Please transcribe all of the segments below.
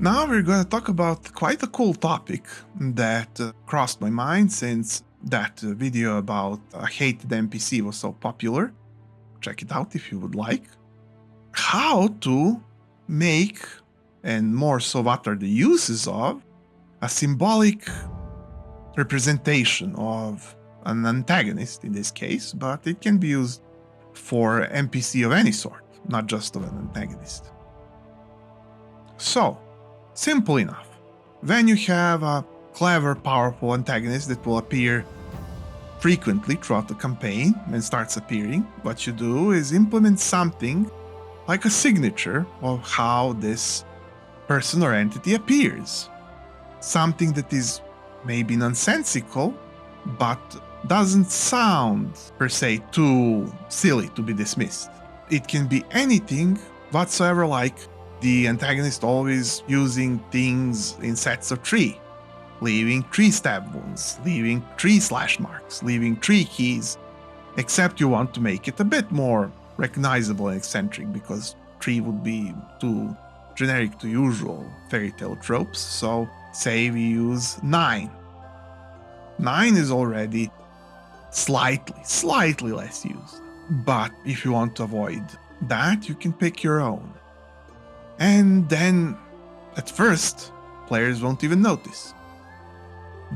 Now we're going to talk about quite a cool topic that crossed my mind since that video about I Hate the NPC was so popular. Check it out if you would like. How to make, and more so what are the uses of, a symbolic representation of an antagonist in this case, but it can be used for NPC of any sort, not just of an antagonist. So, simple enough. When you have a clever, powerful antagonist that will appear frequently throughout the campaign and starts appearing, what you do is implement something like a signature of how this person or entity appears. Something that is maybe nonsensical, but doesn't sound per se too silly to be dismissed. It can be anything whatsoever, like the antagonist always using things in sets of 3, leaving 3 stab wounds, leaving 3 slash marks, leaving 3 keys, except you want to make it a bit more recognizable and eccentric, because 3 would be too generic to usual fairy tale tropes. So say we use 9. 9 is already slightly less used. But if you want to avoid that, you can pick your own. And then, at first, players won't even notice.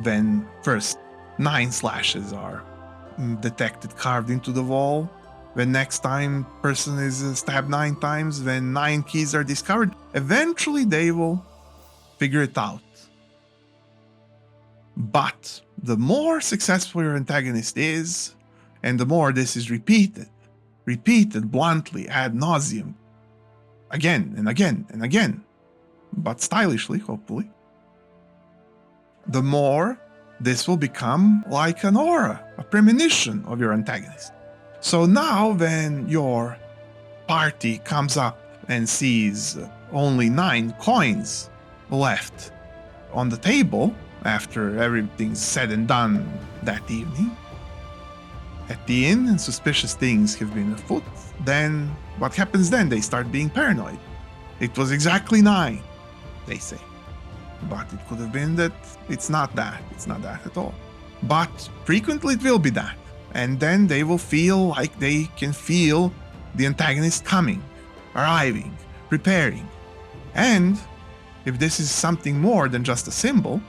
When first 9 slashes are detected carved into the wall, when next time person is stabbed 9 times, when 9 keys are discovered, eventually they will figure it out. But the more successful your antagonist is, and the more this is repeated bluntly, ad nauseum, again and again and again, but stylishly, hopefully, the more this will become like an aura, a premonition of your antagonist. So now when your party comes up and sees only 9 coins left on the table, after everything's said and done that evening, at the inn, and suspicious things have been afoot, then what happens then? They start being paranoid. It was exactly 9, they say. But it could have been that it's not that at all. But frequently it will be that. And then they will feel like they can feel the antagonist coming, arriving, preparing. And if this is something more than just a symbol,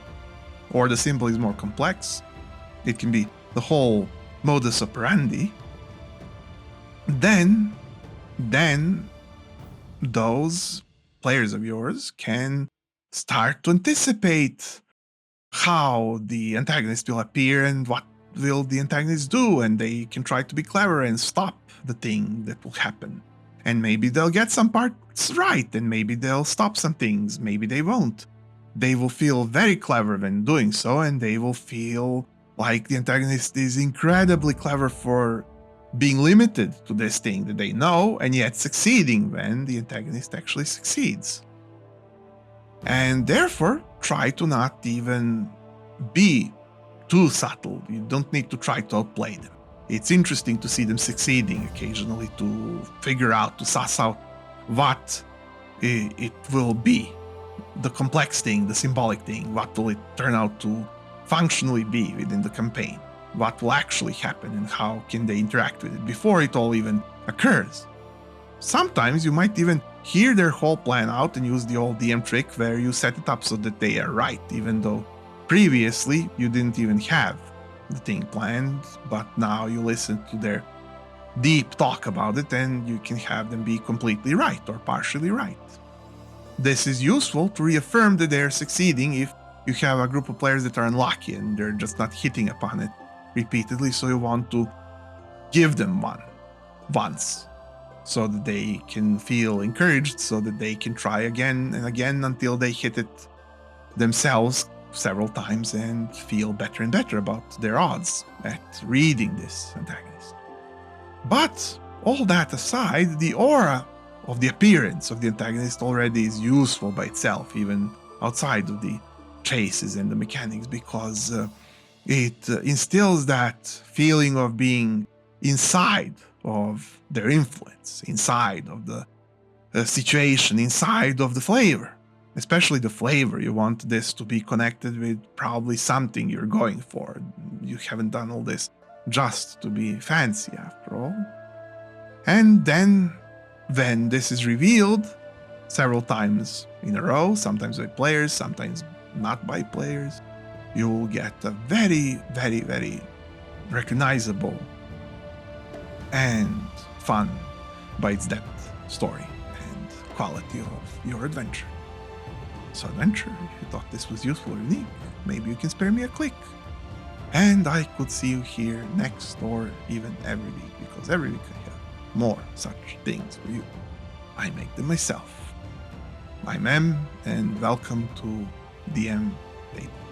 or the symbol is more complex, it can be the whole modus operandi, then those players of yours can start to anticipate how the antagonist will appear and what will the antagonist do, and they can try to be clever and stop the thing that will happen. And maybe they'll get some parts right, and maybe they'll stop some things, maybe they won't. They will feel very clever when doing so, and they will feel like the antagonist is incredibly clever for being limited to this thing that they know, and yet succeeding when the antagonist actually succeeds. And therefore, try to not even be too subtle. You don't need to try to outplay them. It's interesting to see them succeeding occasionally, to figure out, to suss out what it will be. The complex thing, the symbolic thing, what will it turn out to functionally be within the campaign? What will actually happen, and how can they interact with it before it all even occurs? Sometimes you might even hear their whole plan out and use the old DM trick where you set it up so that they are right, even though previously you didn't even have the thing planned, but now you listen to their deep talk about it and you can have them be completely right or partially right. This is useful to reaffirm that they're succeeding if you have a group of players that are unlucky and they're just not hitting upon it repeatedly, so you want to give them one once so that they can feel encouraged, so that they can try again and again until they hit it themselves several times and feel better and better about their odds at reading this antagonist. But all that aside, the aura of the appearance of the antagonist already is useful by itself, even outside of the chases and the mechanics, because it instills that feeling of being inside of their influence, inside of the situation, inside of the flavor. especially the flavor. You want this to be connected with probably something you're going for. You haven't done all this just to be fancy after all. And then when this is revealed several times in a row, sometimes by players, sometimes not by players, you'll get a very, very, very recognizable and fun by its depth story and quality of your adventure. So adventure, if you thought this was useful or unique, maybe you can spare me a click. And I could see you here next or even every week, because every week I have more such things for you. I make them myself. I'm M, and welcome to dMTable.